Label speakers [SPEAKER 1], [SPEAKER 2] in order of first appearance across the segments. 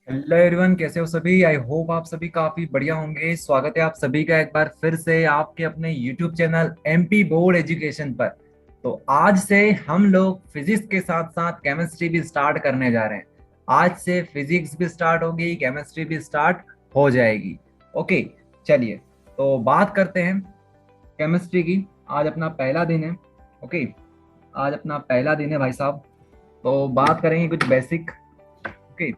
[SPEAKER 1] Hello everyone, कैसे हो सभी। आई होप आप सभी काफी बढ़िया होंगे। स्वागत है आप सभी का एक बार फिर से आपके अपने YouTube channel MP board education पर। तो आज से हम लोग फिजिक्स के साथ साथ केमिस्ट्री भी स्टार्ट करने जा रहे हैं। आज से फिजिक्स भी स्टार्ट होगी, केमिस्ट्री भी स्टार्ट हो जाएगी। ओके, चलिए तो बात करते हैं केमिस्ट्री की। आज अपना पहला दिन है। ओके, आज अपना पहला दिन है भाई साहब। तो बात करेंगे कुछ बेसिक। ओके,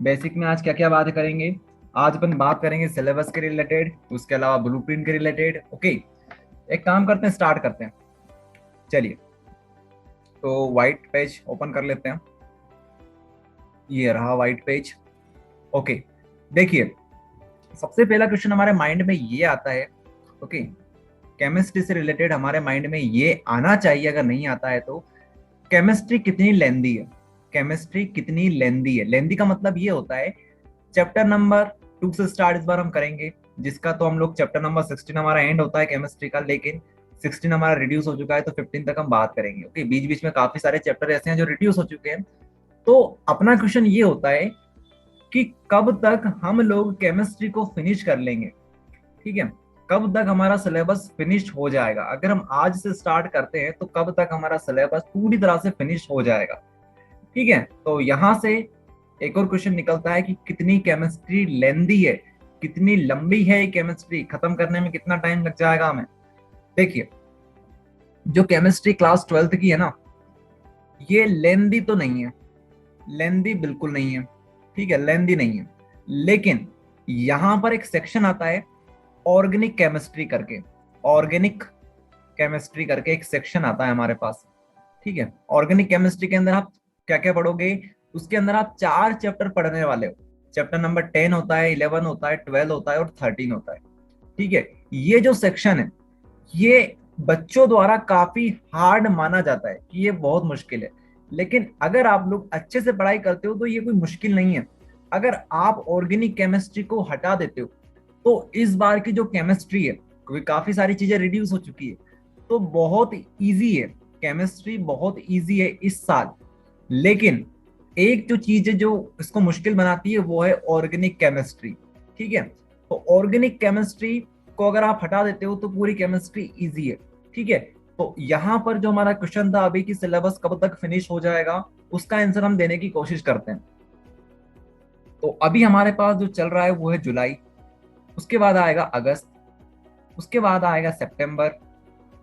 [SPEAKER 1] बेसिक में आज क्या क्या बात करेंगे। आज अपन बात करेंगे सिलेबस के रिलेटेड, उसके अलावा ब्लूप्रिंट के रिलेटेड। ओके, एक काम करते हैं, स्टार्ट करते हैं। चलिए, तो व्हाइट पेज ओपन कर लेते हैं। ये रहा व्हाइट पेज। ओके, देखिए, सबसे पहला क्वेश्चन हमारे माइंड में ये आता है। ओके, केमिस्ट्री से रिलेटेड हमारे माइंड में ये आना चाहिए, अगर नहीं आता है तो केमिस्ट्री कितनी लेंदी है। केमिस्ट्री कितनी लेंदी है। लेंदी का मतलब ये होता है चैप्टर नंबर 2 से स्टार्ट इस बार हम करेंगे, जिसका तो हम लोग चैप्टर नंबर 16 हमारा एंड होता है केमिस्ट्री का, लेकिन 16 हमारा रिड्यूस हो चुका है तो 15 तक हम बात करेंगे। ओके, बीच बीच में काफी सारे चैप्टर ऐसे हैं जो रिड्यूस हो चुके हैं। तो अपना क्वेश्चन ये होता है कि कब तक हम लोग केमिस्ट्री को फिनिश कर लेंगे। ठीक है, कब तक हमारा सिलेबस फिनिश हो जाएगा। अगर हम आज से स्टार्ट करते हैं तो कब तक हमारा सिलेबस पूरी तरह से फिनिश हो जाएगा। ठीक है, तो यहां से एक और क्वेश्चन निकलता है कि कितनी केमिस्ट्री लेंदी है, कितनी लंबी है ये केमिस्ट्री, खत्म करने में कितना टाइम लग जाएगा हमें। देखिए, जो केमिस्ट्री क्लास 12th की है ना, ये लेंदी तो नहीं है। लेंदी बिल्कुल नहीं है। ठीक है, लेंदी नहीं है। लेकिन यहां पर एक सेक्शन आता है ऑर्गेनिक केमिस्ट्री करके। ऑर्गेनिक केमिस्ट्री करके एक सेक्शन आता है हमारे पास। ठीक है, ऑर्गेनिक केमिस्ट्री के अंदर आप क्या क्या पढ़ोगे। उसके अंदर आप 4 चैप्टर पढ़ने वाले हो। चैप्टर नंबर 10 होता है, 11 होता है, 12 होता है और 13 होता है। ठीक है, ये जो सेक्शन है, ये बच्चों द्वारा काफी हार्ड माना जाता है कि ये बहुत मुश्किल है। लेकिन अगर आप लोग अच्छे से पढ़ाई करते हो तो ये कोई मुश्किल नहीं है। अगर आप ऑर्गेनिक केमिस्ट्री को हटा देते हो तो इस बार की जो केमिस्ट्री है, क्योंकि काफी सारी चीजें रिड्यूस हो चुकी है, तो बहुत इजी है। केमिस्ट्री बहुत इजी है इस साल। लेकिन एक जो चीज है जो इसको मुश्किल बनाती है वो है ऑर्गेनिक केमिस्ट्री। ठीक है, तो ऑर्गेनिक केमिस्ट्री को अगर आप हटा देते हो तो पूरी केमिस्ट्री इजी है। ठीक है, तो यहां पर जो हमारा क्वेश्चन था अभी कि सिलेबस कब तक फिनिश हो जाएगा, उसका आंसर हम देने की कोशिश करते हैं। तो अभी हमारे पास जो चल रहा है वो है जुलाई, उसके बाद आएगा अगस्त, उसके बाद आएगा सितंबर,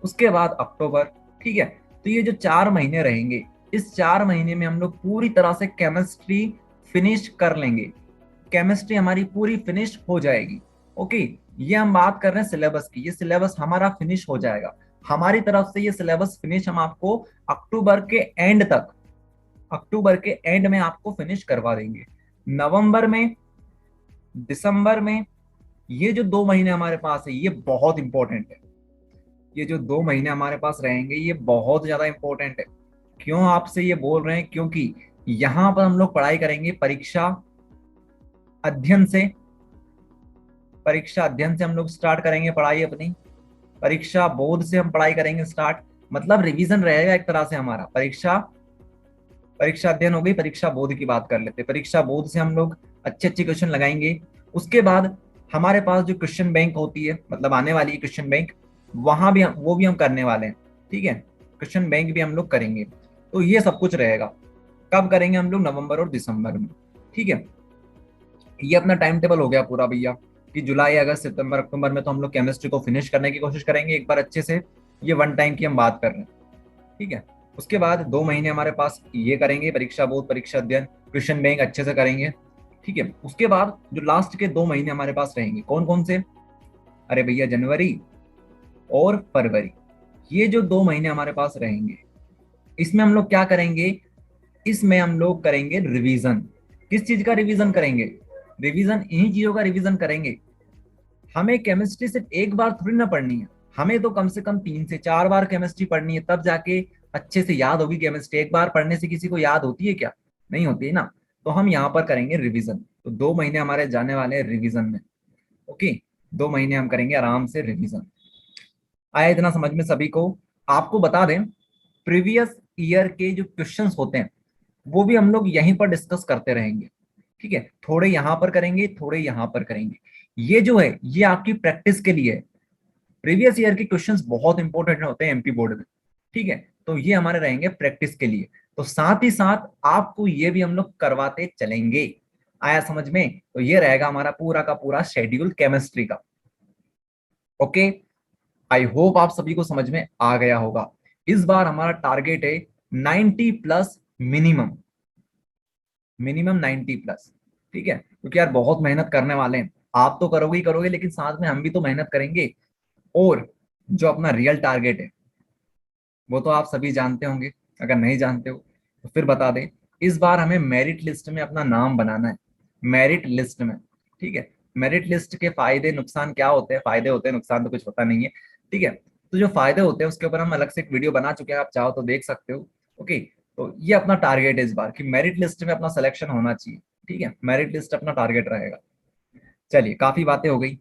[SPEAKER 1] उसके बाद अक्टूबर। ठीक है, तो ये जो 4 महीने रहेंगे, इस 4 महीने में हम लोग पूरी तरह से केमिस्ट्री फिनिश कर लेंगे। केमिस्ट्री हमारी पूरी फिनिश हो जाएगी। ओके, ये हम बात कर रहे हैं सिलेबस की। ये सिलेबस हमारा फिनिश हो जाएगा हमारी तरफ से। ये सिलेबस फिनिश हम आपको अक्टूबर के एंड तक, अक्टूबर के एंड में आपको फिनिश करवा देंगे। नवंबर में, दिसंबर में, ये जो 2 महीने हमारे पास है ये बहुत इंपॉर्टेंट है। ये जो 2 महीने हमारे पास रहेंगे ये बहुत ज्यादा इंपॉर्टेंट है। क्यों आपसे ये बोल रहे हैं, क्योंकि यहाँ पर हम लोग पढ़ाई करेंगे परीक्षा अध्ययन से। परीक्षा अध्ययन से हम लोग स्टार्ट करेंगे पढ़ाई अपनी। परीक्षा बोध से हम पढ़ाई करेंगे स्टार्ट, मतलब रिवीजन रहेगा एक तरह से हमारा। परीक्षा, परीक्षा अध्ययन हो गई, परीक्षा बोध की बात कर लेते हैं। परीक्षा बोध से हम लोग अच्छे अच्छे क्वेश्चन लगाएंगे। उसके बाद हमारे पास जो क्वेश्चन बैंक होती है, मतलब आने वाली है क्वेश्चन बैंक, वहां भी वो भी हम करने वाले हैं। ठीक है, क्वेश्चन बैंक भी हम लोग करेंगे। तो ये सब कुछ रहेगा। कब करेंगे हम लोग? नवंबर और दिसंबर में। ठीक है, ये अपना टाइम टेबल हो गया पूरा भैया, कि जुलाई, अगस्त, सितंबर, अक्टूबर में तो हम लोग केमिस्ट्री को फिनिश करने की कोशिश करेंगे एक बार अच्छे से। ये वन टाइम की हम बात कर रहे हैं। ठीक है, उसके बाद 2 महीने हमारे पास ये करेंगे परीक्षा बोध, परीक्षा अध्ययन, क्वेश्चन बैंक अच्छे से करेंगे। ठीक है, उसके बाद जो लास्ट के 2 महीने हमारे पास रहेंगे, कौन कौन से? अरे भैया, जनवरी और फरवरी। ये जो 2 महीने हमारे पास रहेंगे, इसमें हम लोग क्या करेंगे? इसमें हम लोग करेंगे रिवीजन। किस चीज का रिवीजन करेंगे? रिवीजन इन्हीं चीजों का रिवीजन करेंगे। हमें केमिस्ट्री सिर्फ एक बार थोड़ी ना पढ़नी है, हमें तो कम से कम 3 से 4 बार केमिस्ट्री पढ़नी है, तब जाके अच्छे से याद होगी केमिस्ट्री। एक बार पढ़ने से किसी को याद होती है क्या? नहीं होती है ना। तो हम यहाँ पर करेंगे रिवीजन। तो 2 महीने हमारे जाने वाले हैं रिवीजन में। ओके, 2 महीने हम करेंगे आराम से रिवीजन। आया इतना समझ में सभी को? आपको बता दें, प्रीवियस ईयर के जो क्वेश्चंस होते हैं वो भी हम लोग यहीं पर डिस्कस करते रहेंगे। ठीक है, थोड़े यहां पर करेंगे, थोड़े यहां पर करेंगे। ये जो है ये आपकी प्रैक्टिस के लिए है। प्रीवियस ईयर के क्वेश्चंस बहुत इंपॉर्टेंट होते हैं एमपी बोर्ड में। ठीक है, तो ये हमारे रहेंगे प्रैक्टिस के लिए। तो साथ ही साथ आपको ये भी हम लोग करवाते चलेंगे। आया समझ में? तो ये रहेगा हमारा पूरा का पूरा शेड्यूल केमिस्ट्री का। ओके, आई होप आप सभी को समझ में आ गया होगा। इस बार हमारा टारगेट है 90 प्लस मिनिमम, मिनिमम 90 प्लस। ठीक है, क्योंकि यार बहुत मेहनत करने वाले हैं। आप तो करोगे ही करोगे, लेकिन साथ में हम भी तो मेहनत करेंगे। और जो अपना रियल टारगेट है वो तो आप सभी जानते होंगे। अगर नहीं जानते हो तो फिर बता दें। इस बार हमें मेरिट लिस्ट में अपना नाम बनाना है, मेरिट लिस्ट में। ठीक है, मेरिट लिस्ट के फायदे नुकसान क्या होते हैं? फायदे होते हैं, नुकसान तो कुछ होता नहीं है। ठीक है, तो जो फायदे होते हैं उसके ऊपर हम अलग से एक वीडियो बना चुके हैं, आप चाहो तो देख सकते हो। ओके, तो ये अपना टारगेट है इस बार कि मेरिट लिस्ट में अपना सिलेक्शन होना चाहिए। ठीक है, मेरिट लिस्ट अपना टारगेट रहेगा। चलिए, काफी बातें हो गई,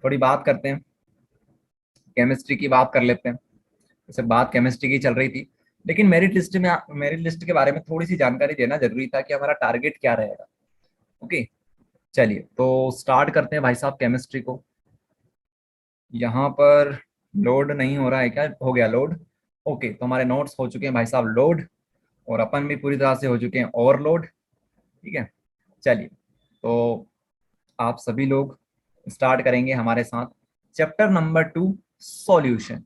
[SPEAKER 1] थोड़ी बात करते हैं, केमिस्ट्री की बात कर लेते हैं। जैसे बात केमिस्ट्री की चल रही थी, लेकिन मेरिट लिस्ट के बारे में थोड़ी सी जानकारी देना जरूरी था कि हमारा टारगेट क्या रहेगा। ओके, चलिए तो स्टार्ट करते हैं भाई साहब केमिस्ट्री को। यहाँ पर लोड नहीं हो रहा है क्या? हो गया लोड। ओके, तो हमारे नोट्स हो चुके हैं भाई साहब लोड, और अपन भी पूरी तरह से हो चुके हैं ओवरलोड। ठीक है, चलिए तो आप सभी लोग स्टार्ट करेंगे हमारे साथ चैप्टर नंबर 2, सॉल्यूशन।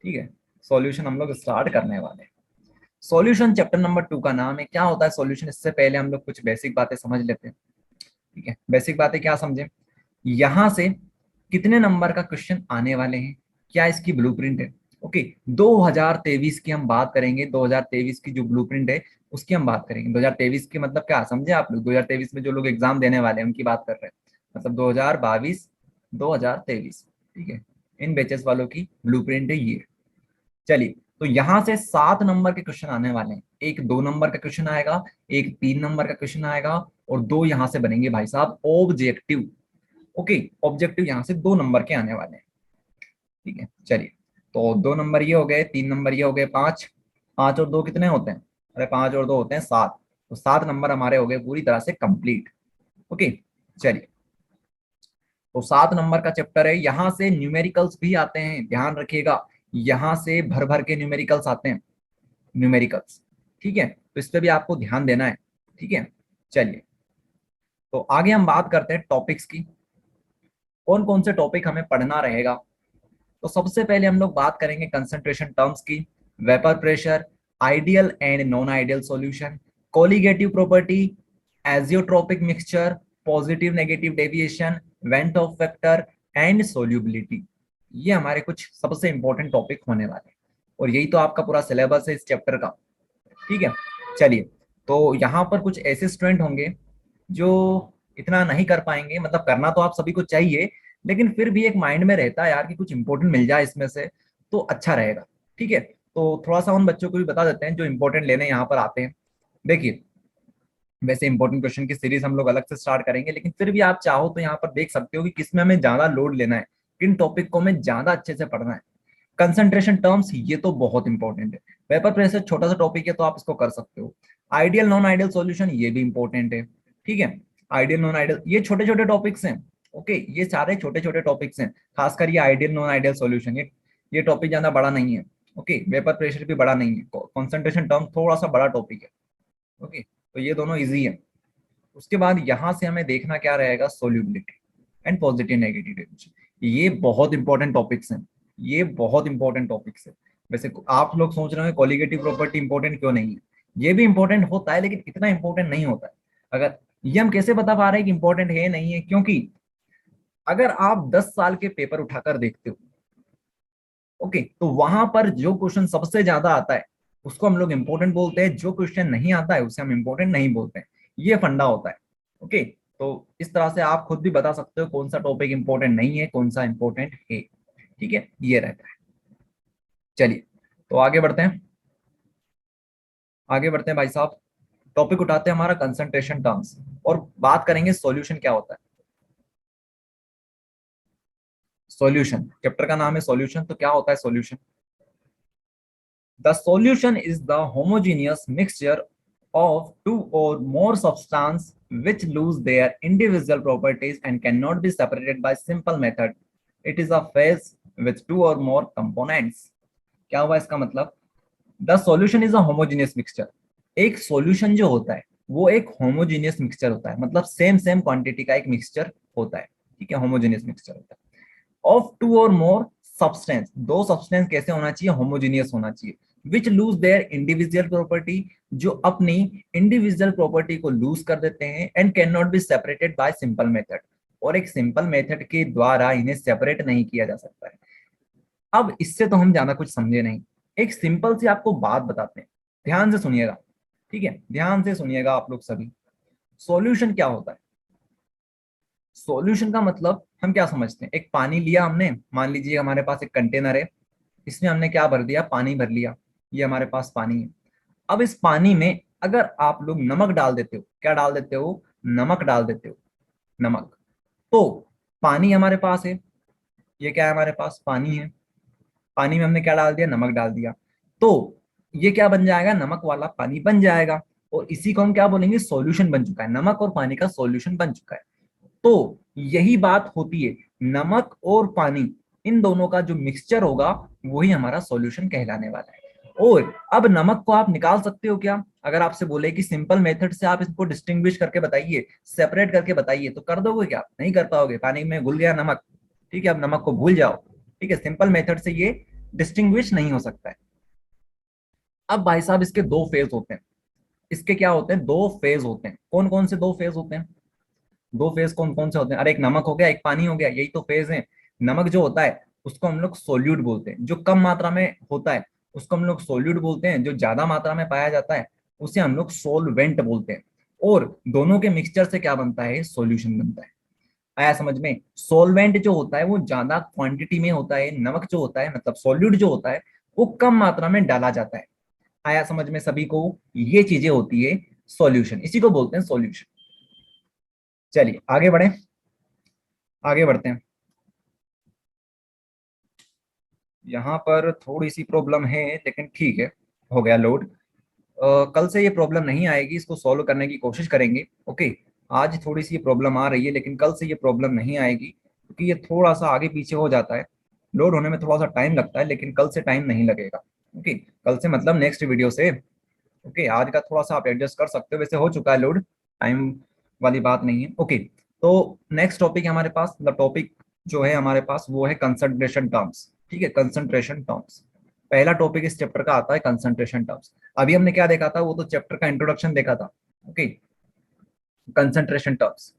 [SPEAKER 1] ठीक है, सॉल्यूशन हम लोग स्टार्ट करने वाले हैं। सॉल्यूशन चैप्टर नंबर 2 का नाम है। क्या होता है सॉल्यूशन? इससे पहले हम लोग कुछ बेसिक बातें समझ लेते हैं। ठीक है, बेसिक बातें क्या समझे? यहां से कितने नंबर का क्वेश्चन आने वाले हैं, क्या इसकी ब्लूप्रिंट है। ओके, 2023 की हम बात करेंगे। 2023 की जो ब्लूप्रिंट है उसकी हम बात करेंगे। 2023 की मतलब क्या समझे आप लोग? 2023 में जो लोग एग्जाम देने वाले हैं उनकी बात कर रहे हैं, मतलब 2022 2023। ठीक है, इन बैचेस वालों की ब्लूप्रिंट है ये। चलिए, तो यहां से 7 नंबर के क्वेश्चन आने वाले हैं। एक 2 नंबर का क्वेश्चन आएगा, एक 3 नंबर का क्वेश्चन आएगा, और 2 यहां से बनेंगे भाई साहब ऑब्जेक्टिव। ओके, ऑब्जेक्टिव यहां से 2 नंबर के आने वाले हैं। ठीक है, चलिए तो 2 नंबर ये हो गए, 3 नंबर ये हो गए, 5। 5 और 2 कितने होते हैं? अरे 5 और 2 होते हैं 7। तो 7 नंबर हमारे हो गए पूरी तरह से कंप्लीट। ओके, चलिए तो 7 नंबर का चैप्टर है। यहां से न्यूमेरिकल्स भी आते हैं, ध्यान रखिएगा। यहां से भर भर के न्यूमेरिकल्स आते हैं, न्यूमेरिकल्स। ठीक है, तो इस पे भी आपको ध्यान देना है। ठीक है, चलिए तो आगे हम बात करते हैं टॉपिक्स की। कौन कौन से टॉपिक हमें पढ़ना रहेगा? तो सबसे पहले हम लोग बात करेंगे कंसंट्रेशन टर्म्स की, vapour pressure, ideal and non ideal solution, colligative property, azeotropic mixture, positive negative deviation, van't Hoff factor and solubility. ये हमारे कुछ सबसे इंपॉर्टेंट टॉपिक होने वाले हैं, और यही तो आपका पूरा सिलेबस है इस चैप्टर का। ठीक है, चलिए तो यहाँ पर कुछ ऐसे स्टूडेंट होंगे जो इतना नहीं कर पाएंगे, मतलब करना तो आप सभी को चाहिए, लेकिन फिर भी एक माइंड में रहता है यार कि कुछ इंपॉर्टेंट मिल जाए इसमें से तो अच्छा रहेगा। ठीक है, तो थोड़ा सा उन बच्चों को भी बता देते हैं जो इंपॉर्टेंट लेने यहाँ पर आते हैं। देखिए, वैसे इंपॉर्टेंट क्वेश्चन की सीरीज हम लोग अलग से स्टार्ट करेंगे, लेकिन फिर भी आप चाहो तो यहाँ पर देख सकते हो कि किसमें हमें ज्यादा लोड लेना है, किन टॉपिक को हमें ज्यादा अच्छे से पढ़ना है। कंसंट्रेशन टर्म्स ये तो बहुत इंपॉर्टेंट है। वेपर प्रेशर छोटा सा टॉपिक है तो आप इसको कर सकते हो। आइडियल नॉन आइडियल सॉल्यूशन ये भी इंपॉर्टेंट है। ठीक है, आइडियल नॉन आइडियल ये छोटे छोटे टॉपिक्स हैं। ओके, ये सारे छोटे छोटे टॉपिक्स हैं, खासकर ये आइडियल नॉन आइडियल सॉल्यूशन, ये टॉपिक ज्यादा बड़ा नहीं है। ओके, वेपर प्रेशर भी बड़ा नहीं है, कॉन्सेंट्रेशन टर्म थोड़ा सा बड़ा टॉपिक है। ओके, तो ये दोनों इजी है। उसके बाद यहां से हमें देखना क्या रहेगा, solubility and positive negative definition. ये बहुत इंपॉर्टेंट टॉपिक्स हैं, ये बहुत इंपॉर्टेंट टॉपिक्स है। वैसे आप लोग सोच रहे हो कोलिगेटिव प्रॉपर्टी इंपॉर्टेंट क्यों नहीं है? ये भी इंपॉर्टेंट होता है, लेकिन इतना इंपॉर्टेंट नहीं होता है। अगर ये हम कैसे बता पा रहे हैं कि इंपॉर्टेंट है नहीं है? क्योंकि अगर आप 10 साल के पेपर उठाकर देखते हो, ओके, तो वहां पर जो क्वेश्चन सबसे ज्यादा आता है उसको हम लोग इंपॉर्टेंट बोलते हैं, जो क्वेश्चन नहीं आता है उसे हम इंपॉर्टेंट नहीं बोलते हैं। ये फंडा होता है। ओके, तो इस तरह से आप खुद भी बता सकते हो कौन सा टॉपिक इंपॉर्टेंट नहीं है, कौन सा इंपॉर्टेंट है। ठीक है, ये रहता है। चलिए तो आगे बढ़ते हैं, आगे बढ़ते हैं भाई साहब। टॉपिक उठाते हैं हमारा कंसंट्रेशन टर्म्स, और बात करेंगे सॉल्यूशन क्या होता है। सॉल्यूशन चैप्टर का नाम है सॉल्यूशन, तो क्या होता है solution? The solution is the homogeneous mixture of two or more substance which lose their individual properties and cannot be separated by simple method. It is a phase with two or more components. क्या हुआ इसका मतलब? The solution is a homogeneous mixture. एक solution जो होता है वो एक होमोजीनियस मिक्सचर होता है, मतलब सेम सेम क्वांटिटी का एक मिक्सचर होता है। ठीक है, होमोजीनियस मिक्सचर होता है। ऑफ टू और मोर सब्सटेंस, दो सब्सटेंस कैसे होना चाहिए? होमोजीनियस होना चाहिए। विच लूज देयर इंडिविजुअल प्रॉपर्टी, जो अपनी इंडिविजुअल प्रॉपर्टी को लूज कर देते हैं, and can not be separated by simple method, और एक सिंपल मेथड के द्वारा इन्हें सेपरेट नहीं किया जा सकता है। अब इससे तो हम ज्यादा कुछ समझे नहीं, एक सिंपल सी आपको बात बताते हैं, ध्यान से सुनिएगा। ठीक है, ध्यान से सुनिएगा आप लोग सभी। सॉल्यूशन क्या होता है? सॉल्यूशन का मतलब हम क्या समझते हैं? एक पानी लिया हमने, मान लीजिए हमारे पास एक कंटेनर है, इसमें हमने क्या भर दिया? पानी भर लिया। ये हमारे पास पानी है। अब इस पानी में अगर आप लोग नमक डाल देते हो, क्या डाल देते हो? नमक डाल देते हो, नमक। तो पानी हमारे पास है, ये क्या है? हमारे पास पानी है। पानी में हमने क्या डाल दिया? नमक डाल दिया। तो ये क्या बन जाएगा? नमक वाला पानी बन जाएगा, और इसी को हम क्या बोलेंगे? सॉल्यूशन बन चुका है। नमक और पानी का सॉल्यूशन बन चुका है। तो यही बात होती है, नमक और पानी इन दोनों का जो मिक्सचर होगा वही हमारा सॉल्यूशन कहलाने वाला है। और अब नमक को आप निकाल सकते हो क्या? अगर आपसे बोले कि सिंपल मेथड से आप इसको डिस्टिंग्विश करके बताइए, सेपरेट करके बताइए, तो कर दोगे क्या? नहीं कर पाओगे। पानी में घुल गया नमक, ठीक है, अब नमक को भूल जाओ। ठीक है, सिंपल मेथड से ये डिस्टिंग्विश नहीं हो सकता है। अब भाई साहब इसके दो फेज होते हैं। इसके क्या होते हैं? दो फेज होते हैं। कौन कौन से दो फेज होते हैं? दो फेज कौन कौन से होते हैं? अरे एक नमक हो गया, एक पानी हो गया, यही तो फेज है। नमक जो होता है उसको हम लोग सोल्यूट बोलते हैं, जो कम मात्रा में होता है उसको हम लोग सोल्यूट बोलते हैं, जो ज्यादा मात्रा में पाया जाता है उसे हम लोग सोलवेंट बोलते हैं। और दोनों के मिक्सचर से क्या बनता है? सॉल्यूशन बनता है। आया समझ में? सोलवेंट जो होता है वो ज्यादा क्वांटिटी में होता है, नमक जो होता है मतलब सॉल्यूट जो होता है वो कम मात्रा में डाला जाता है। आया समझ में सभी को? ये चीजें होती है सॉल्यूशन, इसी को बोलते हैं सॉल्यूशन। चलिए आगे बढ़े, आगे बढ़ते हैं। यहाँ पर थोड़ी सी प्रॉब्लम है लेकिन ठीक है, हो गया लोड। कल से ये प्रॉब्लम नहीं आएगी, इसको सॉल्व करने की कोशिश करेंगे। ओके, आज थोड़ी सी प्रॉब्लम आ रही है लेकिन कल से ये प्रॉब्लम नहीं आएगी, क्योंकि ये थोड़ा सा आगे पीछे हो जाता है। लोड होने में थोड़ा सा टाइम लगता है, लेकिन कल से टाइम नहीं लगेगा। ओके, कल से मतलब नेक्स्ट वीडियो से। ओके, आज का थोड़ा सा आप एडजस्ट कर सकते हो, वैसे हो चुका है लोड, टाइम वाली बात नहीं है। ओके, तो नेक्स्ट टॉपिक है हमारे पास, मतलब टॉपिक जो है हमारे पास वो है कंसंट्रेशन टर्म्स। ठीक है, कंसंट्रेशन टर्म्स पहला टॉपिक इस चैप्टर का आता है, कंसंट्रेशन टर्म्स। अभी हमने क्या देखा था? वो तो चैप्टर का इंट्रोडक्शन देखा था। Okay, concentration terms.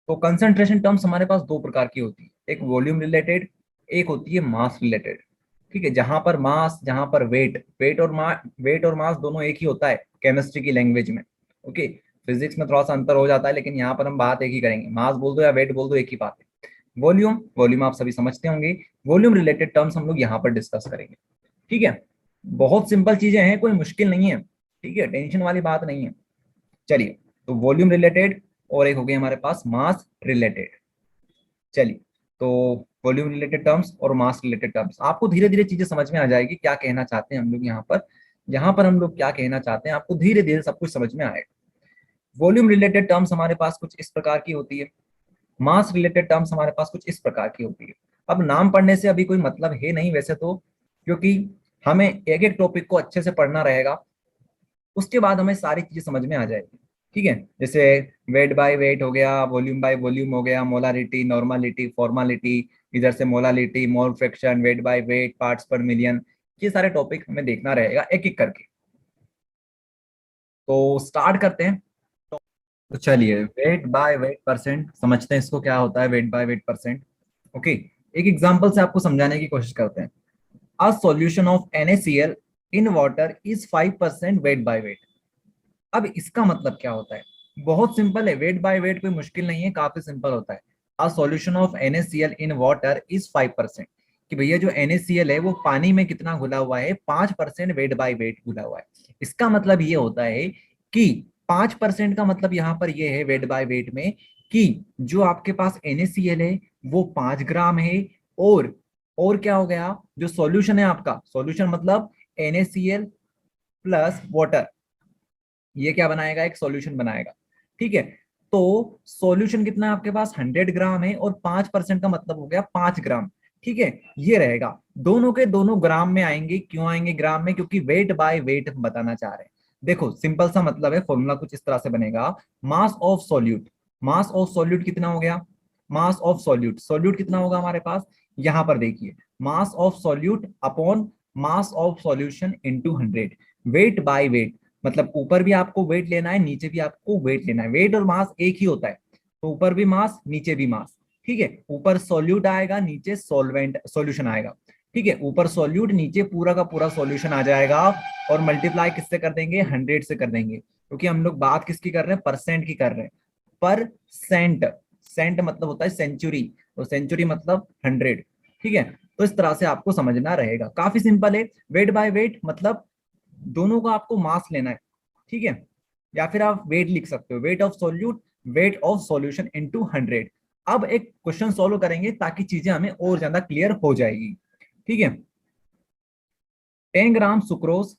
[SPEAKER 1] तो कंसंट्रेशन टर्म्स हमारे पास दो प्रकार की होती है, एक वॉल्यूम रिलेटेड, एक होती है मास रिलेटेड। ठीक है, जहां पर मास, जहां पर वेट, वेट और मास दोनों एक ही होता है केमिस्ट्री की लैंग्वेज में। ओके, फिजिक्स में थोड़ा सा अंतर हो जाता है, लेकिन यहाँ पर हम बात एक ही करेंगे, मास बोल दो या वेट बोल दो एक ही बात है। वॉल्यूम, वॉल्यूम आप सभी समझते होंगे। वॉल्यूम रिलेटेड टर्म्स हम लोग यहाँ पर डिस्कस करेंगे। ठीक है, बहुत सिंपल चीजें हैं, कोई मुश्किल नहीं है। ठीक है, टेंशन वाली बात नहीं है। चलिए, तो वॉल्यूम रिलेटेड और एक हो गई हमारे पास मास रिलेटेड। चलिए, तो वॉल्यूम रिलेटेड टर्म्स और मास रिलेटेड टर्म्स, आपको धीरे धीरे चीजें समझ में आ जाएगी क्या कहना चाहते हैं हम लोग यहाँ पर। यहाँ पर हम लोग क्या कहना चाहते हैं आपको धीरे धीरे सब कुछ समझ में आएगा। वॉल्यूम रिलेटेड टर्म्स हमारे पास कुछ इस प्रकार की होती है, मास रिलेटेड टर्म्स हमारे पास कुछ इस प्रकार की होती है। अब नाम पढ़ने से अभी कोई मतलब है नहीं वैसे तो, क्योंकि हमें एक एक टॉपिक को अच्छे से पढ़ना रहेगा, उसके बाद हमें सारी चीजें समझ में आ जाएगी। ठीक है, जैसे वेट बाय वेट हो गया, वॉल्यूम बाय वॉल्यूम हो गया, मोलारिटी, नॉर्मालिटी, फॉर्मालिटी, इधर से molality, mole fraction, wait by wait, parts पर मिलियन, ये सारे टॉपिक हमें देखना रहेगा एक एक करके। तो स्टार्ट करते हैं। तो चलिए, वेट बाय वेट परसेंट समझते हैं, इसको क्या होता है wait by wait percent. Okay, एक एग्जांपल से आपको समझाने की कोशिश करते हैं। A solution of NaCl in water is 5% wait by wait. अब इसका मतलब क्या होता है? बहुत सिंपल है, वेट बाय वेट कोई मुश्किल नहीं है, काफी सिंपल होता है। A solution of NaCl in water is 5%, कि भैया जो NaCl है वो पानी में कितना घुला हुआ है? 5% वेट बाय वेट घुला हुआ है। इसका मतलब ये होता है कि 5% का मतलब यहाँ पर ये है वेट बाय वेट में, कि जो आपके पास NaCl है वो 5 ग्राम है। और क्या हो गया? जो सॉल्यूशन है आपका, सॉल्यूशन मतलब NaCl प्लस वाटर, ये क्या बनाएगा, एक सॉल्यूशन बनाएगा। ठीक है, तो सॉल्यूशन कितना है आपके पास, 100 ग्राम है, और 5% का मतलब हो गया 5 ग्राम। ठीक है, ये रहेगा, दोनों के दोनों ग्राम में आएंगे। क्यों आएंगे ग्राम में, क्योंकि वेट बाय वेट हम बताना चाह रहे हैं। देखो सिंपल सा मतलब है, फॉर्मूला कुछ इस तरह से बनेगा, mass of solute, mass of solute कितना हो गया, मास ऑफ सॉल्यूट, सॉल्यूट कितना होगा हमारे पास, यहां पर देखिए, mass of solute upon mass of solution into 100, wait by wait, मतलब ऊपर भी आपको वेट लेना है, नीचे भी आपको वेट लेना है, वेट और मास एक ही होता है, तो ऊपर भी मास नीचे भी मास। ठीक है, ऊपर सॉल्यूट आएगा, नीचे सॉल्वेंट सॉल्यूशन आएगा। ठीक है, ऊपर सॉल्यूट, नीचे पूरा का पूरा सॉल्यूशन आ जाएगा, और मल्टीप्लाई किससे कर देंगे, 100 से कर देंगे, क्योंकि हम लोग बात किसकी कर रहे हैं, परसेंट की कर रहे हैं, पर सेंट, सेंट मतलब होता है सेंचुरी, तो सेंचुरी मतलब 100। ठीक है, तो इस तरह से आपको समझना रहेगा, काफी सिंपल है। वेट बाय वेट मतलब दोनों का आपको मास लेना है। ठीक है, या फिर आप वेट लिख सकते हो, weight of solute, weight of solution into 100। अब एक क्वेश्चन सॉल्व करेंगे ताकि चीजें हमें और ज्यादा क्लियर हो जाएगी। ठीक है, 10 gram sucrose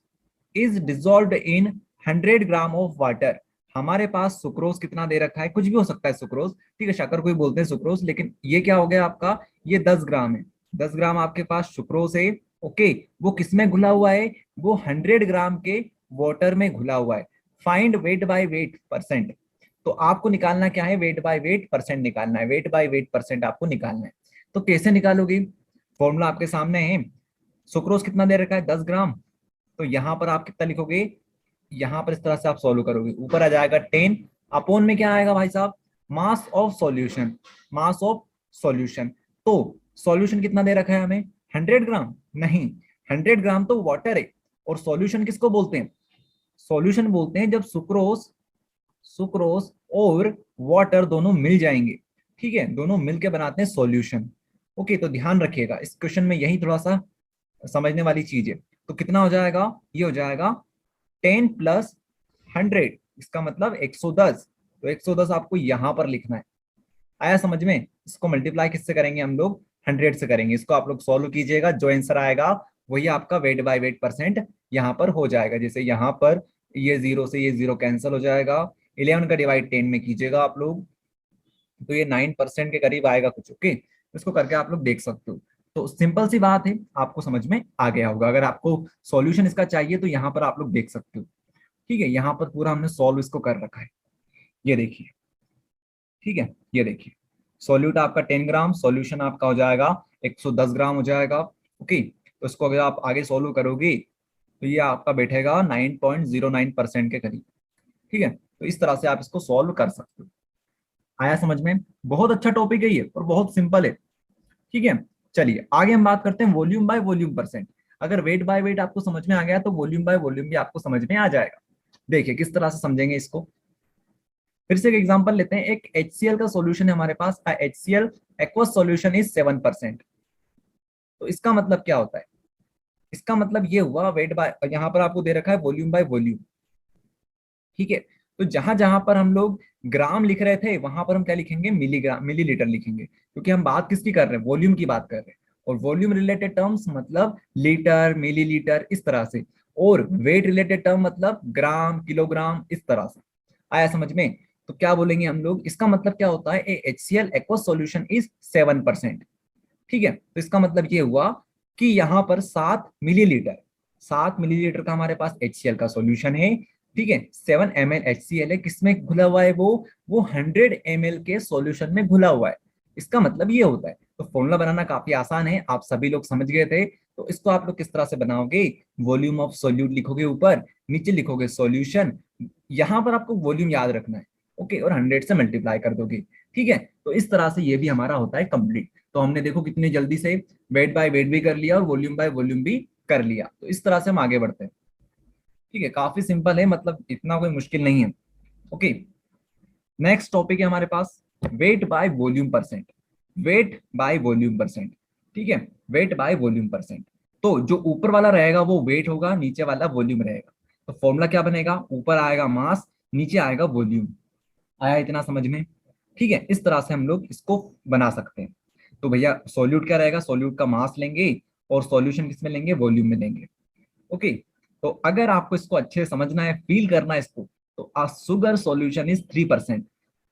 [SPEAKER 1] is dissolved in 100 gram of water. हमारे पास सुक्रोज कितना दे रखा है, कुछ भी हो सकता है सुक्रोज, ठीक है, शक्कर को ही बोलते हैं सुक्रोज, लेकिन ये क्या हो गया आपका, ये 10 ग्राम है, 10 ग्राम आपके पास सुक्रोज है। ओके, वो किसमें घुला हुआ है, वो 100 ग्राम के वाटर में घुला हुआ है। Find weight by wait percent, तो आपको निकालना क्या है, वेट बाय वेट परसेंट निकालना है, वेट बाय वेट परसेंट आपको निकालना है। तो कैसे निकालोगे, फॉर्मूला आपके सामने है, सुक्रोज कितना दे रखा है, 10 ग्राम, तो यहां पर आप कितना लिखोगे, यहां पर इस तरह से आप सॉल्व करोगे, ऊपर आ जाएगा 10, अपोन में क्या आएगा भाई साहब, mass of solution, mass of solution. तो सॉल्यूशन कितना दे रखा है हमें, 100 ग्राम, नहीं, 100 ग्राम तो वाटर है, और सॉल्यूशन किसको बोलते हैं, सॉल्यूशन बोलते हैं जब सुक्रोज, सुक्रोज और वाटर दोनों मिल जाएंगे। ठीक है, दोनों मिलके बनाते हैं सॉल्यूशन। ओके, तो ध्यान रखिएगा, इस क्वेश्चन में यही थोड़ा सा समझने वाली चीज है। तो कितना हो जाएगा, ये हो जाएगा 10 प्लस 100, इसका मतलब 110, तो 110 आपको यहां पर लिखना है। आया समझ में, इसको मल्टीप्लाई किससे करेंगे हम लोग, 100 से करेंगे। इसको आप लोग सॉल्व कीजिएगा, जो आंसर आएगा वही आपका वेट बाय वेट परसेंट यहाँ पर हो जाएगा। जैसे यहाँ पर ये जीरो से ये जीरो कैंसिल हो जाएगा, 11 का डिवाइड 10 में कीजिएगा आप लोग, तो ये 9% के करीब आएगा कुछ। ओके, इसको करके आप लोग देख सकते हो। तो सिंपल सी बात है, आपको समझ में आ गया होगा। अगर आपको सॉल्यूशन इसका चाहिए तो यहाँ पर आप लोग देख सकते हो। ठीक है, यहाँ पर पूरा हमने सॉल्व इसको कर रखा है, ये देखिए। ठीक है, ये देखिए, सॉल्यूट आपका 10 ग्राम, सॉल्यूशन आपका हो जाएगा 110 ग्राम हो जाएगा। ओके, तो इसको अगर आप आगे सॉल्व करोगे तो ये आपका बैठेगा 9.09% के करीब। ठीक है, तो इस तरह से आप इसको सॉल्व कर सकते हो। आया समझ में, बहुत अच्छा टॉपिक है ये, और बहुत सिंपल है। ठीक है, चलिए आगे हम बात करते हैं वॉल्यूम बाय वॉल्यूम परसेंट। अगर वेट बाय वेट आपको समझ में आ गया तो वॉल्यूम बाय वॉल्यूम भी आपको समझ में आ जाएगा। देखिए किस तरह से समझेंगे इसको, फिर से एक एग्जांपल लेते हैं। एक HCl का सॉल्यूशन है हमारे पास, HCl एक्वस सॉल्यूशन इज 7%। तो इसका मतलब क्या होता है, इसका मतलब ये हुआ वेट बाय, यहाँ पर आपको दे रखा है वॉल्यूम बाय वॉल्यूम। ठीक है, तो जहां जहां पर हम लोग ग्राम लिख रहे थे वहां पर हम क्या लिखेंगे, मिलीग्राम, मिलीलीटर लिखेंगे, क्योंकि हम बात किसकी कर रहे हैं, वॉल्यूम की बात कर रहे हैं। और वॉल्यूम रिलेटेड टर्म्स मतलब लीटर, मिलीलीटर, इस तरह से। और वेट रिलेटेड टर्म मतलब ग्राम, किलोग्राम, इस तरह से। आया समझ में, तो क्या बोलेंगे हम लोग, इसका मतलब क्या होता है, ए HCl एक्वस सॉल्यूशन इज 7%। ठीक है, तो इसका मतलब ये हुआ कि यहाँ पर 7 मिलीलीटर, 7 मिलीलीटर का हमारे पास HCl का सॉल्यूशन है। ठीक है, 7 ml HCl है, किसमें घुला हुआ है, वो 100 ml के सॉल्यूशन में घुला हुआ है। इसका मतलब ये होता है। तो फॉर्मूला बनाना काफी आसान है, आप सभी लोग समझ गए थे। तो इसको आप लोग किस तरह से बनाओगे, वॉल्यूम ऑफ सॉल्यूट लिखोगे ऊपर, नीचे लिखोगे सॉल्यूशन, यहां पर आपको वॉल्यूम याद रखना है। ओके, और 100 से मल्टीप्लाई कर दोगे। ठीक है, तो इस तरह से ये भी हमारा होता है कंप्लीट। तो हमने देखो कितनी जल्दी से वेट बाय वेट भी कर लिया और वॉल्यूम बाय वॉल्यूम भी कर लिया। तो इस तरह से हम आगे बढ़ते हैं। ठीक है, काफी सिंपल है, मतलब इतना कोई मुश्किल नहीं है। ओके, नेक्स्ट टॉपिक है हमारे पास weight by volume percent, weight by volume percent. ठीक है, वेट बाय वॉल्यूम परसेंट, तो जो ऊपर वाला रहेगा वो वेट होगा, नीचे वाला वॉल्यूम रहेगा। तो फॉर्मूला क्या बनेगा, ऊपर आएगा मास, नीचे आएगा वॉल्यूम। आया इतना समझ में। ठीक है, इस तरह से हम लोग इसको बना सकते हैं। तो भैया सॉल्यूट क्या रहेगा, सॉल्यूट का मास लेंगे, और सॉल्यूशन किसमें लेंगे, वॉल्यूम में लेंगे। ओके, तो अगर आपको इसको अच्छे से समझना है, फील करना है इसको, तो a sugar solution is 3%,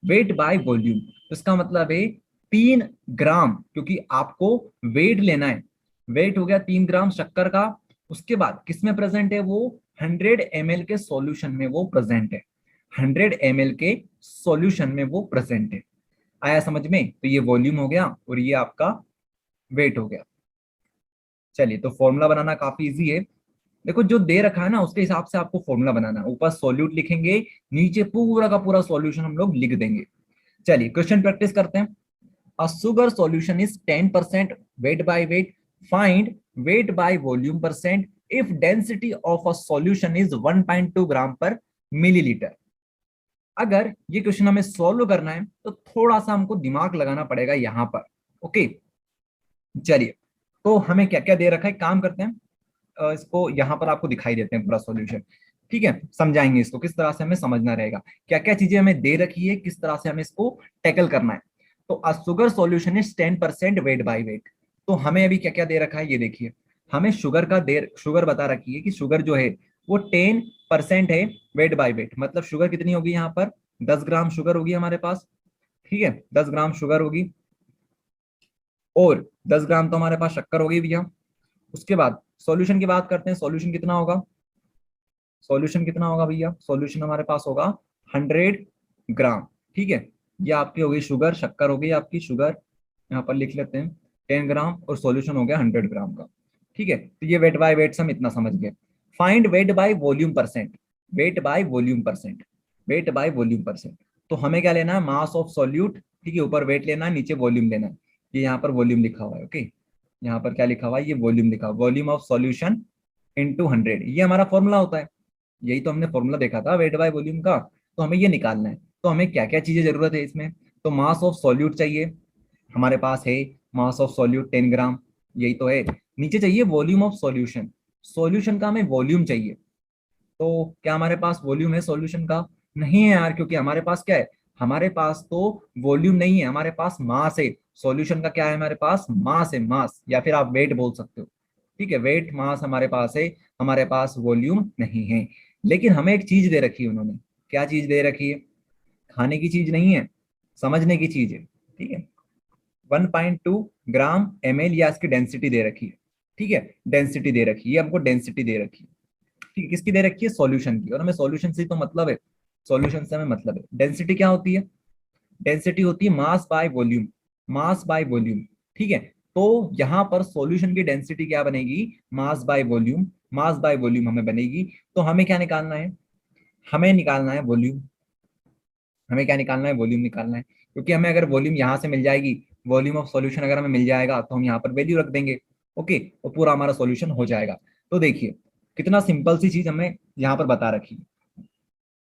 [SPEAKER 1] weight by volume. तो इसका मतलब है 3 ग्राम, क्योंकि आपको वेट लेना है। वेट हो गया 3 ग्राम शक्कर का। उसके बाद किसमें प्रेजेंट है वो? 100 ml के सॉल्यूशन में वो प्रेजेंट है। 100 ml के सॉल्यूशन में वो प्रेजेंट है। आया समझ में? तो ये वॉल्यूम हो गया और ये आपका वेट हो गया। चलिए, तो फॉर्मूला बनाना काफी इजी है। देखो, जो दे रखा है ना उसके हिसाब से आपको फॉर्मूला बनाना है। ऊपर सॉल्यूट लिखेंगे, नीचे पूरा का पूरा सॉल्यूशन हम लोग लिख देंगे। चलिए, क्वेश्चन प्रैक्टिस करते हैं। A sugar solution is 10% weight by weight, find weight by volume percent if density of a solution is 1.2 gram per millilitre. अगर ये क्वेश्चन हमें सॉल्व करना है तो थोड़ा सा हमको दिमाग लगाना पड़ेगा यहां पर। ओके, चलिए, तो हमें क्या क्या दे रखा है, काम करते हैं। इसको यहाँ पर आपको दिखाई देते हैं पूरा सॉल्यूशन। ठीक है, समझाएंगे इसको किस तरह से हमें समझना रहेगा, क्या क्या चीजें हमें दे रखी है, किस तरह से हमें इसको टैकल करना है। तो a sugar solution is 10% weight by weight. तो हमें अभी क्या क्या दे रखा है ये देखिए। हमें शुगर बता रखी है कि शुगर जो है वो 10% है वेट बाय वेट। मतलब शुगर कितनी होगी यहाँ पर? 10 ग्राम शुगर होगी हमारे पास। ठीक है, 10 ग्राम शुगर होगी, और 10 ग्राम तो हमारे पास शक्कर होगी भैया। उसके बाद सॉल्यूशन की बात करते हैं। सॉल्यूशन कितना होगा? सॉल्यूशन कितना होगा भैया? सॉल्यूशन हमारे पास होगा 100 ग्राम। ठीक है, ये आपकी हो गई शुगर, शक्कर हो गई आपकी शुगर, यहाँ पर लिख लेते हैं 10 ग्राम, और सॉल्यूशन हो गया 100 ग्राम का। ठीक है, तो ये वेट बाय वेट से हम इतना समझ गए। Find weight by volume percent. Weight by volume percent, weight by volume percent. तो हमें क्या लेना है? Mass of solute. ठीक है, ऊपर वेट लेना है, नीचे वॉल्यूम लेना है। ये यहाँ पर वॉल्यूम लिखा हुआ है। ओके, यहाँ पर क्या लिखा हुआ है? ये वॉल्यूम लिखा हुआ, वॉल्यूम ऑफ सॉल्यूशन इंटू 100। ये हमारा फॉर्मूला होता है। यही तो हमने फॉर्मूला देखा था वेट बाय वॉल्यूम का। तो हमें ये निकालना है। तो हमें क्या क्या चीजें जरूरत है इसमें? तो मास ऑफ सॉल्यूट चाहिए, हमारे पास है। मास ऑफ सॉल्यूट 10 ग्राम, यही तो है। नीचे चाहिए वॉल्यूम ऑफ सॉल्यूशन, सॉल्यूशन का हमें वॉल्यूम चाहिए। तो क्या हमारे पास वॉल्यूम है सॉल्यूशन का? नहीं है यार, क्योंकि हमारे पास क्या है? हमारे पास तो वॉल्यूम नहीं है, हमारे पास मास है। सॉल्यूशन का क्या है? हमारे पास मास है, मास, या फिर आप वेट बोल सकते हो। ठीक है, वेट मास हमारे पास है, हमारे पास वॉल्यूम नहीं है। लेकिन हमें एक चीज दे रखी है उन्होंने। क्या चीज दे रखी है? खाने की चीज नहीं है, समझने की चीज है। ठीक है, 1.2 ग्राम ml, या इसकी डेंसिटी दे रखी है। ठीक है, डेंसिटी दे रखी है, ये हमको डेंसिटी दे रखी है। ठीक है, किसकी दे रखी है? सॉल्यूशन की। और हमें सॉल्यूशन से तो मतलब है, सॉल्यूशन से हमें मतलब है। डेंसिटी क्या होती है? डेंसिटी होती है mass by volume, mass by volume. ठीक है, तो यहाँ पर सॉल्यूशन की डेंसिटी क्या बनेगी? Mass by volume, mass by volume हमें बनेगी। तो हमें क्या निकालना है? हमें निकालना है वॉल्यूम। हमें क्या निकालना है? वॉल्यूम निकालना है, क्योंकि हमें अगर वॉल्यूम यहाँ से मिल जाएगी, वॉल्यूम ऑफ सॉल्यूशन अगर हमें मिल जाएगा, तो हम यहाँ पर वैल्यू रख देंगे। ओके, तो पूरा हमारा सॉल्यूशन हो जाएगा। तो देखिए, कितना सिंपल सी चीज हमें यहाँ पर बता रखी है।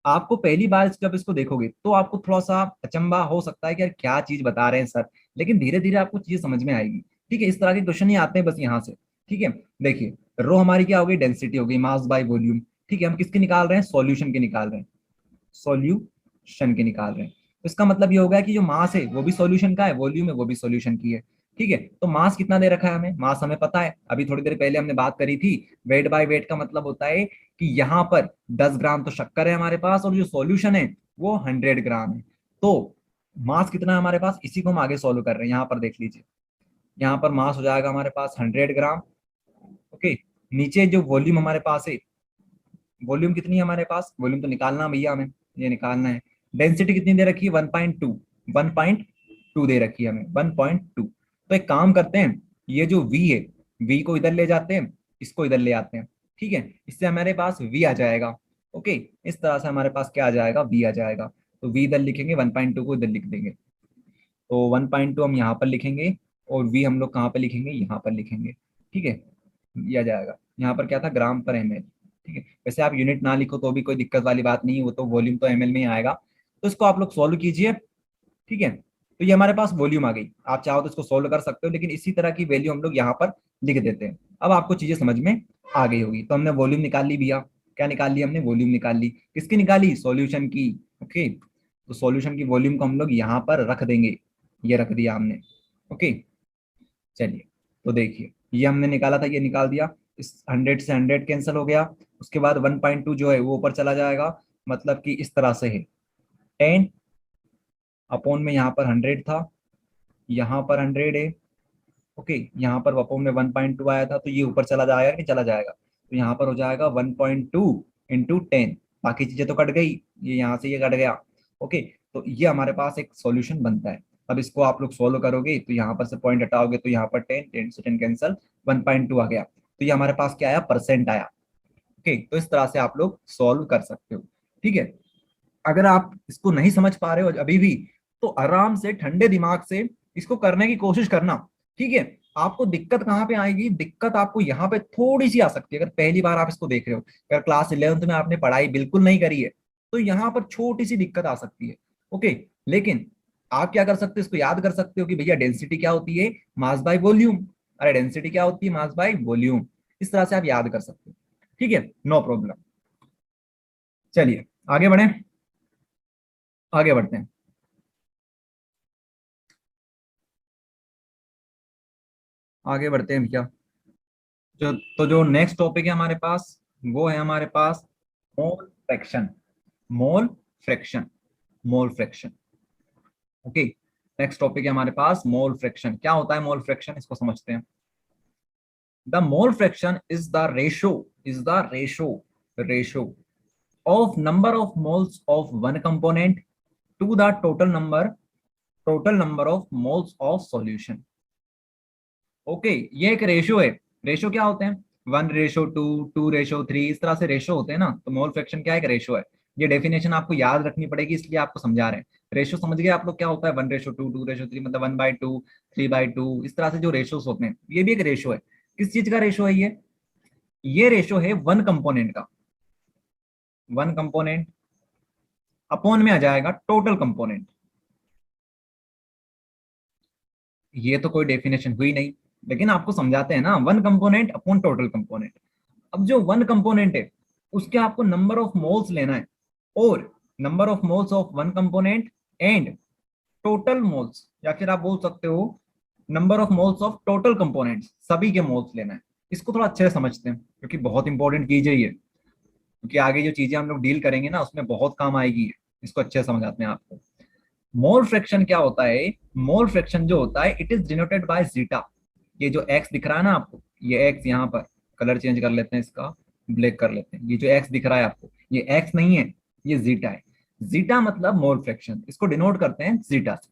[SPEAKER 1] आपको पहली बार जब इसको देखोगे तो आपको थोड़ा सा अचंभा हो सकता है कि यार क्या चीज बता रहे हैं सर, लेकिन धीरे धीरे आपको चीजें समझ में आएगी। ठीक है, इस तरह के क्वेश्चन ही आते हैं बस यहाँ से। ठीक है, देखिए, रो हमारी क्या हो गई? डेंसिटी हो गई, मास बाय वॉल्यूम। ठीक है, हम किसके निकाल रहे हैं? सॉल्यूशन के निकाल रहे हैं, सॉल्यूशन के निकाल रहे हैं। तो इसका मतलब ये होगा कि जो मास है वो भी सॉल्यूशन का है, वॉल्यूम है वो भी सॉल्यूशन की है। ठीक है, तो मास कितना दे रखा है हमें? मास हमें पता है, अभी थोड़ी देर पहले हमने बात करी थी। वेट बाय वेट का मतलब होता है कि यहाँ पर 10 ग्राम तो शक्कर है हमारे पास, और जो सॉल्यूशन है वो 100 ग्राम है। तो मास कितना है हमारे पास? इसी को हम आगे सॉल्व कर रहे हैं। यहाँ पर देख लीजिए, यहाँ पर मास हो जाएगा हमारे पास 100 ग्राम। ओके, नीचे जो वॉल्यूम हमारे पास है, वॉल्यूम कितनी है हमारे पास? वॉल्यूम तो निकालना भैया हमें, ये निकालना है। डेंसिटी कितनी दे रखी है? 1.2, 1.2 दे रखी है हमें, 1.2। तो एक काम करते हैं, ये जो v है, v को इधर ले जाते हैं, इसको इधर ले आते हैं। ठीक है, इससे हमारे पास v आ जाएगा। ओके, इस तरह से हमारे पास क्या आ जाएगा? v आ जाएगा। तो v इधर लिखेंगे, 1.2 को इधर लिख देंगे। तो 1.2 हम यहाँ पर लिखेंगे, और v हम लोग कहाँ पे लिखेंगे? यहाँ पर लिखेंगे। ठीक है, ये आ जाएगा। यहाँ पर क्या था? ग्राम पर ml। ठीक है, वैसे आप यूनिट ना लिखो तो भी कोई दिक्कत वाली बात नहीं है, वो तो वॉल्यूम तो ml में ही आएगा। तो इसको आप लोग सॉल्व कीजिए। ठीक है, तो ये हमारे पास वॉल्यूम आ गई। आप चाहो तो इसको सोल्व कर सकते हो, लेकिन इसी तरह की वैल्यू हम लोग यहाँ पर लिख देते हैं। अब आपको चीजें समझ में आ गई होगी। तो हमने वॉल्यूम निकाल ली भैया। क्या निकाल ली हमने? वॉल्यूम निकाल ली। किसकी निकाली? सॉल्यूशन की। ओके, तो सॉल्यूशन की वॉल्यूम को हम लोग यहाँ पर रख देंगे, ये रख दिया हमने। ओके, चलिए, तो देखिए, ये हमने निकाला था, ये निकाल दिया। इस 100 से 100 कैंसिल हो गया। उसके बाद 1.2 जो है वो ऊपर चला जाएगा, मतलब कि इस तरह से है, 10 अपॉन में यहाँ पर 100 था, यहाँ पर 100 है। ओके, यहाँ पर अपॉन में 1.2 आया था, तो ये ऊपर चला जाएगा कि चला जाएगा, तो यहाँ पर हो जाएगा 1.2 इंटू 10। बाकी चीजें तो कट गई, ये यहाँ से ये कट गया। ओके, तो ये हमारे पास एक सॉल्यूशन बनता है। अब इसको आप लोग सोल्व करोगे तो यहाँ पर से पॉइंट हटाओगे तो यहाँ पर 10, 10 से 10 कैंसल, 1.2 आ गया, तो ये हमारे पास क्या आया, परसेंट आया। ओके, तो इस तरह से आप लोग सॉल्व कर सकते हो। ठीक है, अगर आप इसको नहीं समझ पा रहे हो अभी भी, तो आराम से ठंडे दिमाग से इसको करने की कोशिश करना। ठीक है, आपको दिक्कत कहाँ पे आएगी, दिक्कत आपको यहाँ पे थोड़ी सी आ सकती है अगर पहली बार आप इसको देख रहे हो। अगर क्लास 11th में आपने पढ़ाई बिल्कुल नहीं करी है तो यहाँ पर छोटी सी दिक्कत आ सकती है। ओके, लेकिन आप क्या कर सकते हो, इसको याद कर सकते हो कि भैया डेंसिटी क्या होती है, मास बाय वॉल्यूम। अरे डेंसिटी क्या होती है, मास बाय वॉल्यूम। इस तरह से आप याद कर सकते हो। ठीक है, नो प्रॉब्लम। चलिए आगे बढ़े, आगे बढ़ते हैं। आगे बढ़ते हैं भैया। जो नेक्स्ट टॉपिक है हमारे पास, वो है हमारे पास mole fraction. Mole fraction, mole fraction. Okay, next topic है हमारे पास मोल फ्रैक्शन। क्या होता है मोल फ्रैक्शन, इसको समझते हैं। The mole fraction is the ratio, is the ratio, ratio of number of moles of one component to the total number of moles of solution. Okay, ये एक रेशो है। Ratio क्या होते हैं, 1:2, 2:3, इस तरह से रेशो होते हैं ना। तो मोल फ्रैक्शन क्या है, एक रेशो है। ये डेफिनेशन आपको याद रखनी पड़ेगी, इसलिए आपको समझा रहे हैं। रेशो समझ गए आप लोग क्या होता है, 1:2, 2:3, मतलब 1/2, 3/2, इस तरह से जो रेशोस होते हैं, ये भी एक रेशो है। किस चीज का रेशो है ये रेशो है वन कंपोनेंट का। वन कंपोनेंट अपॉन में आ जाएगा टोटल कंपोनेंट। ये तो कोई डेफिनेशन हुई नहीं, लेकिन आपको समझाते हैं ना, one component upon total component. अब जो वन कंपोनेंट है उसके आपको नंबर ऑफ मोल्स लेना है, और number of moles of one component and total moles, या फिर आप बोल सकते हो number of moles of total components, सभी के मोल्स लेना है। इसको थोड़ा अच्छे से समझते हैं क्योंकि बहुत इंपॉर्टेंट चीज है ये, क्योंकि आगे जो चीजें हम लोग डील करेंगे ना उसमें बहुत काम आएगी। इसको अच्छे से समझाते हैं आपको। मोल फ्रैक्शन क्या होता है, मोल फ्रैक्शन जो होता है it is denoted by zeta. ये जो एक्स दिख रहा है ना आपको, ये एक्स यहाँ पर, कलर चेंज कर लेते हैं इसका, ब्लैक कर लेते हैं। ये जो एक्स दिख रहा है आपको, ये एक्स नहीं है, ये जीटा है। जीटा मतलब मोल फ्रैक्शन, इसको डिनोट करते हैं जीटा से।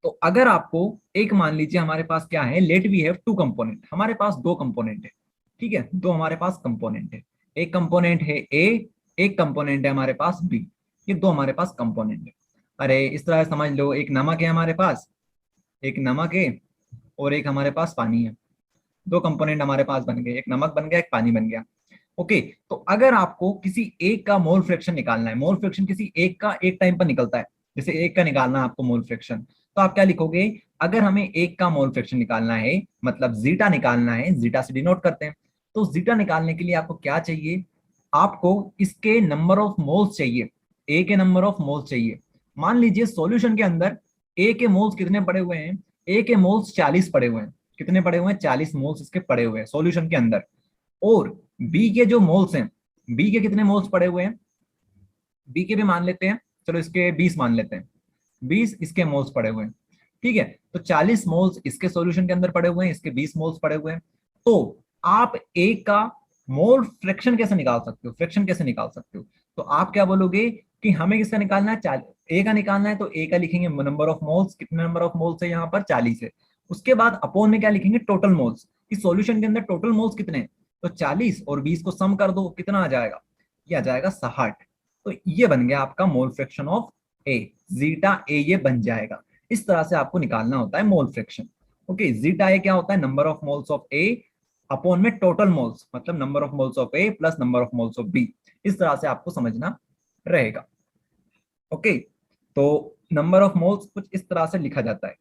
[SPEAKER 1] तो अगर आपको एक मान लीजिए हमारे पास क्या है, let we have two component, हमारे पास दो कंपोनेंट है। ठीक है, दो हमारे पास कंपोनेंट है। एक कंपोनेंट है ए, एक कंपोनेंट है हमारे पास बी। ये दो हमारे पास कंपोनेंट है। अरे इस तरह से समझ लो, एक नमक है हमारे पास, एक नमक है और एक हमारे पास पानी है। दो कंपोनेंट हमारे पास बन गए, एक नमक बन गया, एक पानी बन गया। ओके, तो अगर आपको किसी एक का मोल फ्रैक्शन निकालना है, मोल फ्रैक्शन किसी एक का एक टाइम पर निकलता है, जैसे एक का निकालना है आपको मोल फ्रैक्शन, तो आप क्या लिखोगे, अगर हमें एक का मोल फ्रैक्शन निकालना है, मतलब जीटा निकालना है, जीटा से डिनोट करते हैं। तो जीटा निकालने के लिए आपको क्या चाहिए, आपको इसके नंबर ऑफ मोल्स चाहिए, ए के नंबर ऑफ मोल्स चाहिए। मान लीजिए सॉल्यूशन के अंदर ए के मोल्स कितने पड़े हुए हैं, ए के मोल्स 40 पड़े हुए हैं। कितने पड़े हुए हैं, 40 मोल्स इसके पड़े हुए हैं सॉल्यूशन के अंदर। और बी के जो मोल्स हैं, बी के कितने मोल्स पड़े हुए हैं, बी के भी मान लेते हैं, चलो इसके 20 मान लेते हैं, 20 इसके मोल्स पड़े हुए हैं। ठीक है, तो 40 मोल्स इसके सॉल्यूशन के अंदर पड़े हुए हैं, इसके 20 मोल्स पड़े हुए हैं। तो आप ए का मोल फ्रैक्शन कैसे निकाल सकते हो, फ्रैक्शन कैसे निकाल सकते हो, तो आप क्या बोलोगे कि हमें किसका निकालना है, ए का निकालना है, तो ए का लिखेंगे नंबर ऑफ मोल्स, कितने नंबर ऑफ मोल्स है यहाँ पर, 40 है। उसके बाद अपॉन में क्या लिखेंगे, टोटल मोल्स, इस सॉल्यूशन के अंदर टोटल मोल्स कितने हैं, तो 40 और 20 को सम कर दो, कितना आ जाएगा, ये आ जाएगा 60। तो ये बन गया आपका mole fraction of A, zeta A ये बन जाएगा। इस तरह से आपको निकालना होता है mole fraction. Okay, zeta A क्या होता है, number of moles of A upon में टोटल मोल्स, मतलब number of moles of A plus number of moles of B. इस तरह से आपको समझना रहेगा। ओके, तो नंबर ऑफ मोल्स कुछ इस तरह से लिखा जाता है,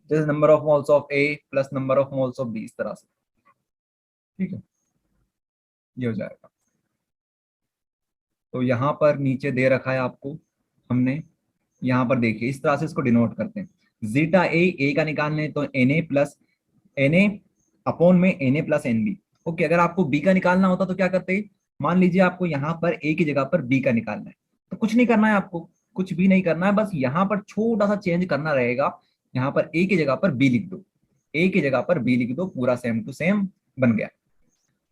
[SPEAKER 1] जैसे number of moles of A plus number of moles of B, इस तरह से। ठीक है, ये हो जाएगा। तो यहाँ पर नीचे दे रखा है आपको हमने, यहाँ पर देखिए इस तरह से इसको डिनोट करते हैं। जीटा ए का निकालने तो n A plus n A upon में n A plus n B. Okay, अगर आपको बी का निकालना होता तो क्या करते, मान लीजिए आपको यहाँ पर ए की जगह पर बी का निकालना है, तो कुछ नहीं करना है आपको, कुछ भी नहीं करना है, बस यहाँ पर छोटा सा चेंज करना रहेगा। यहाँ पर ए की जगह पर बी लिख दो, ए की जगह पर बी लिख दो, पूरा सेम टू सेम बन गया।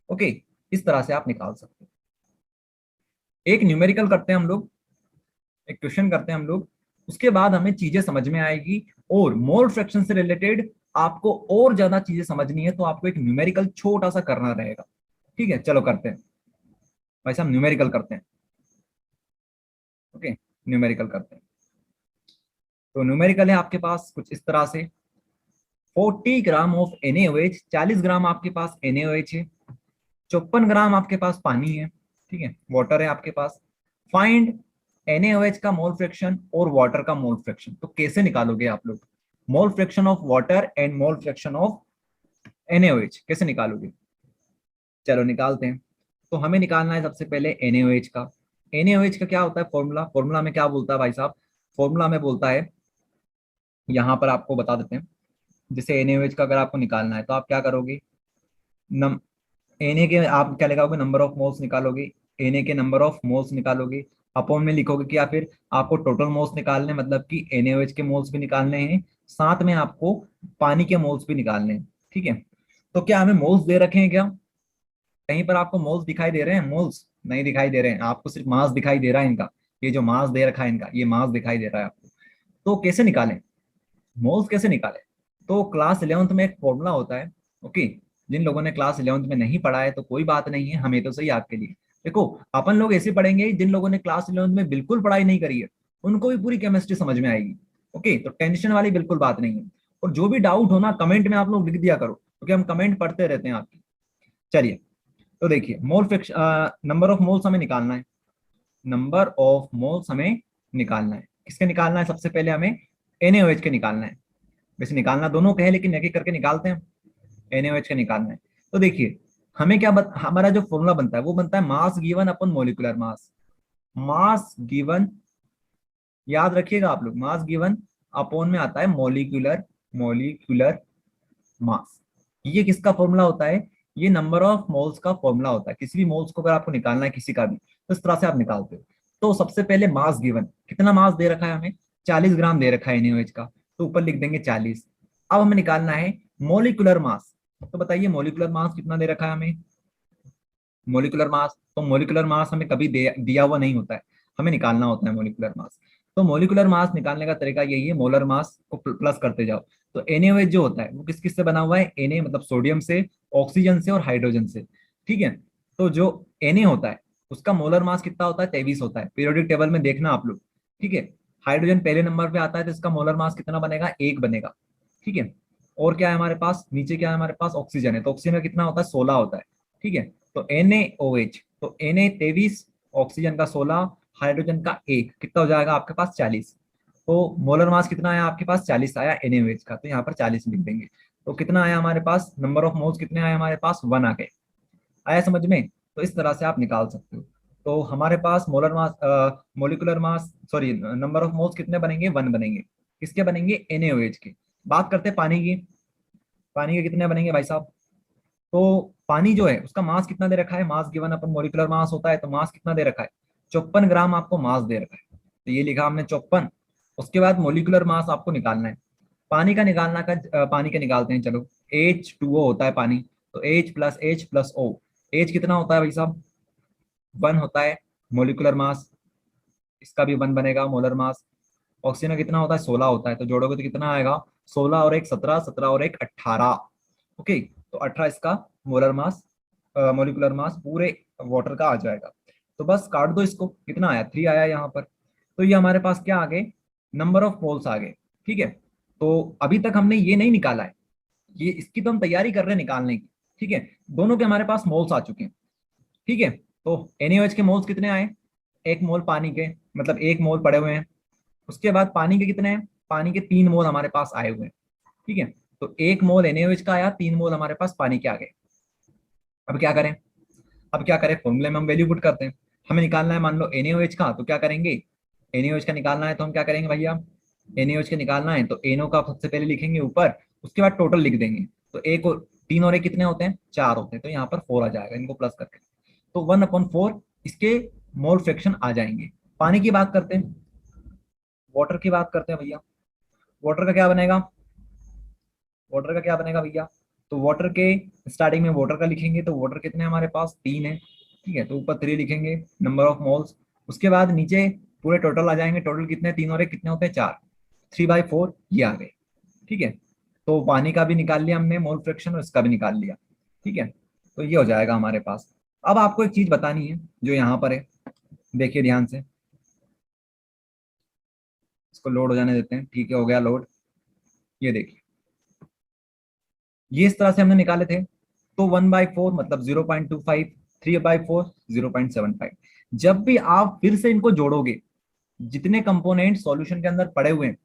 [SPEAKER 1] ओके, इस तरह से आप निकाल सकते हो। एक न्यूमेरिकल करते हैं हम लोग, एक क्वेश्चन करते हैं हम लोग, उसके बाद हमें चीजें समझ में आएगी। और मोल फ्रैक्शन से रिलेटेड आपको और ज्यादा चीजें समझनी है तो आपको एक न्यूमेरिकल छोटा सा करना रहेगा। ठीक है, चलो करते हैं भाई साहब, न्यूमेरिकल करते हैं। ओके, न्यूमेरिकल करते हैं। तो न्यूमेरिकल है आपके पास कुछ इस तरह से, 40 ग्राम ऑफ NaOH, 40 ग्राम आपके पास NaOH है, 54 ग्राम आपके पास पानी है, ठीक है, वाटर है आपके पास। फाइंड NaOH का मोल फ्रैक्शन और वाटर का मोल फ्रैक्शन। तो कैसे निकालोगे आप लोग मोल fraction of water and mole fraction of NaOH, कैसे निकालोगे? चलो निकालते हैं। तो हमें निकालना है सबसे पहले NaOH का। NaOH का क्या होता है फॉर्मूला? फॉर्मूला में क्या बोलता है भाई साहब? फॉर्मूला में बोलता है, यहाँ पर आपको बता देते हैं। जैसे NaOH का अगर आपको निकालना है तो आप क्या करोगे, नम Na के आप क्या लगाओगे, नंबर ऑफ मोल्स निकालोगे, Na के नंबर ऑफ मोल्स निकालोगे, अपॉन में लिखोगे कि या फिर आपको टोटल मोल्स निकालने, मतलब कि NaOH के मोल्स भी निकालने हैं, साथ में आपको पानी के मोल्स भी निकालने हैं। ठीक है, तो क्या हमें मोल्स दे रखे हैं क्या? कहीं पर आपको मोल्स दिखाई दे रहे हैं? मोल्स नहीं दिखाई दे रहे हैं आपको, सिर्फ मास दिखाई दे रहा है इनका। ये जो मास दे रखा है इनका, ये मास दिखाई दे रहा है आपको। तो कैसे निकालें मोल्स, कैसे निकालें? तो क्लास 11th में एक फॉर्मूला होता है। ओके, जिन लोगों ने क्लास 11th में नहीं पढ़ा है तो कोई बात नहीं है, हमें तो सही आपके लिए। देखो, अपन लोग ऐसे पढ़ेंगे, जिन लोगों ने क्लास 11th में बिल्कुल पढ़ाई नहीं करी है उनको भी पूरी केमिस्ट्री समझ में आएगी। ओके, तो टेंशन वाली बिल्कुल बात नहीं है। और जो भी डाउट हो ना, कमेंट में आप लोग लिख दिया करो, क्योंकि हम कमेंट पढ़ते रहते हैं आपकी। चलिए, तो देखिए, mole fraction, number of moles हमें निकालना है। नंबर ऑफ मोल्स हमें निकालना है, किसके निकालना है? सबसे पहले हमें NaOH के निकालना है। वैसे निकालना दोनों के है, लेकिन एक एक करके निकालते हैं। NaOH का निकालना है। तो देखिए, हमें हमारा जो फॉर्मूला बनता है वो बनता है मास गिवन अपन मोलिकुलर मास। मास गिवन, याद रखिएगा आप लोग, मास गिवन अपॉन में आता है मोलिकुलर मोलिकुलर मास। ये किसका फॉर्मूला होता है? ये नंबर ऑफ मोल्स का फॉर्मूला होता है। किसी भी मोल्स को अगर आपको निकालना है किसी का भी, तो इस तरह से आप निकालते हो। तो सबसे पहले मास गिवन, कितना मास दे रखा है हमें? 40 ग्राम दे रखा है NaOH का, तो ऊपर लिख देंगे 40। अब हमें निकालना है मोलिकुलर मास। तो बताइए मोलिकुलर मास कितना दे रखा है हमें? मोलिकुलर मास, तो मोलिकुलर मास हमें कभी दिया हुआ नहीं होता है, हमें निकालना होता है मोलिकुलर मास। तो मोलिकुलर मास निकालने का तरीका यही है, मोलर मास को प्लस करते जाओ। तो NaOH जो होता है वो किस किस से बना हुआ है? Na मतलब सोडियम से, ऑक्सीजन से और हाइड्रोजन से। ठीक है, तो जो Na होता है उसका मोलर मास कितना होता है? 23 होता है। पीरियोडिक टेबल में देखना आप लोग। ठीक है, हाइड्रोजन पहले नंबर पे आता है तो इसका मोलर मास कितना बनेगा? 1 बनेगा। ठीक है, और क्या है हमारे पास? नीचे क्या है हमारे पास? ऑक्सीजन है, तो ऑक्सीजन का कितना होता है? 16 होता है। ठीक है, तो NaOH, तो Na 23, ऑक्सीजन का 16, हाइड्रोजन का 1, कितना हो जाएगा आपके पास? 40। तो मोलर मास कितना आया आपके पास? 40 आया NaOH का, तो यहाँ पर 40 लिख देंगे। तो कितना आया हमारे पास? नंबर ऑफ मोल्स कितने आए हमारे पास? 1 आ गए। आया समझ में? तो इस तरह से आप निकाल सकते हो। तो हमारे पास molar mass, molecular mass, sorry, number of moles कितने बनेंगे? 1 बनेंगे। किसके बनेंगे? NaOH के। बात करते हैं पानी की। पानी के कितने बनेंगे भाई साहब? तो पानी जो है उसका मास कितना दे रखा है? मास गिवन अपन मोलिकुलर मास होता है, तो मास कितना दे रखा है? 54 ग्राम आपको मास दे रखा है, तो ये लिखा हमने 54। उसके बाद मोलिकुलर मास आपको निकालना है। पानी का निकालना का, पानी का निकालते हैं चलो। H2O होता है पानी, तो H+H+O। H कितना होता है भाई साहब? 1 होता है। मोलिकुलर मास इसका भी 1 बनेगा, मोलर मास। ऑक्सीजन का कितना होता है? 16 होता है, तो जोड़ोगे तो कितना आएगा? 16 और 1 17, 17 और 1 18। ओके, तो 18 इसका मोलर मास, मोलिकुलर मास पूरे वाटर का आ जाएगा। तो बस काट दो इसको, कितना आया? 3 आया यहाँ पर। तो ये हमारे पास क्या आ गए? नंबर ऑफ मोल्स आ गए। ठीक है, तो अभी तक हमने ये नहीं निकाला है, ये इसकी तो हम तैयारी कर रहे हैं निकालने की। ठीक है, दोनों के हमारे पास मोल्स आ चुके हैं। ठीक है, तो NaOH के मोल्स कितने आए? 1 मोल पानी के, मतलब 1 मोल पड़े हुए हैं। उसके बाद पानी के कितने हैं? पानी के 3 मोल हमारे पास आए हुए हैं। ठीक है, तो 1 मोल NaOH का आया, 3 मोल हमारे पास पानी के आ गए। अब क्या करें? अब क्या करें? फॉर्मूले में हम वैल्यू पुट करते हैं। हमें निकालना है मान लो NaOH का, तो क्या करेंगे? NaOH का निकालना है तो हम क्या करेंगे भैया? NaOH का निकालना है तो NO का सबसे पहले लिखेंगे ऊपर, उसके बाद टोटल लिख देंगे। तो एक और 3 और 1 कितने होते हैं? 4 होते हैं, तो यहाँ पर 4 आ जाएगा इनको प्लस करके। तो 1/4 इसके मोल फ्रैक्शन आ जाएंगे। पानी की बात करते हैं, वाटर की बात करते हैं भैया। वाटर का क्या बनेगा, वाटर का क्या बनेगा भैया, तो वाटर के स्टार्टिंग में वाटर का लिखेंगे, तो वाटर कितने हमारे पास 3 है, ठीक है, तो ऊपर 3 लिखेंगे नंबर ऑफ मोल्स। उसके बाद नीचे पूरे टोटल आ जाएंगे, टोटल कितने, 3 और 1 कितने होते हैं 4, 3/4 ये आ गए, ठीक है। तो पानी का भी निकाल लिया हमने मोल फ्रैक्शन और इसका भी निकाल लिया, ठीक है। तो ये हो जाएगा हमारे पास। अब आपको एक चीज बतानी है जो यहाँ पर है, देखिए ध्यान से, इसको लोड हो जाने देते हैं, ठीक है, हो गया लोड। ये देखिए, ये इस तरह से हमने निकाले थे, तो 1/4 मतलब 0.25, 3/4 0.75। जब भी आप फिर से इनको जोड़ोगे, जितने कंपोनेंट सॉल्यूशन के अंदर पड़े हुए हैं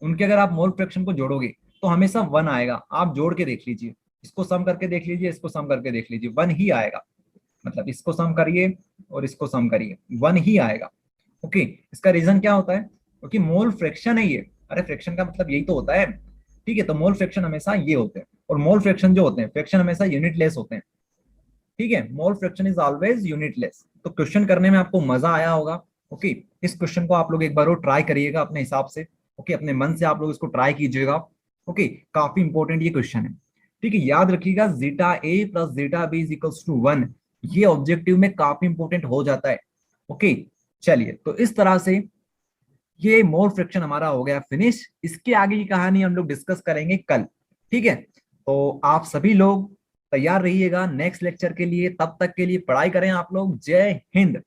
[SPEAKER 1] उनके अगर आप मोल फ्रैक्शन को जोड़ोगे तो हमेशा 1 आएगा। आप जोड़ के देख लीजिए, इसको सम करके देख लीजिए, इसको सम करके देख लीजिए, 1 ही आएगा। मतलब इसको सम करिए और इसको सम करिए, 1 ही आएगा। ओके, इसका रीजन क्या होता है, क्योंकि मोल फ्रैक्शन है ये। अरे फ्रैक्शन का मतलब यही तो होता है, ठीक है। तो मोल फ्रैक्शन हमेशा ये होते हैं, और मोल फ्रैक्शन जो होते हैं, फ्रैक्शन हमेशा यूनिटलेस होते हैं, ठीक है। Mole fraction is always unitless. तो क्वेश्चन करने में आपको मजा आया होगा। ओके, इस क्वेश्चन को आप लोग एक बार और ट्राई करिएगा अपने हिसाब से। ओके, अपने मन से आप लोग इसको ट्राई कीजिएगा। ओके, काफी इंपॉर्टेंट ये क्वेश्चन है, ठीक है। याद रखिएगा zeta A plus zeta B is equals to 1, ये ऑब्जेक्टिव में काफी इंपॉर्टेंट हो जाता है। ओके, चलिए, तो इस तरह से ये मोल फ्रैक्शन हमारा हो गया फिनिश। इसके आगे की कहानी हम लोग डिस्कस करेंगे कल, ठीक है। तो आप सभी लोग तैयार रहिएगा नेक्स्ट लेक्चर के लिए, तब तक के लिए पढ़ाई करें आप लोग। जय हिंद।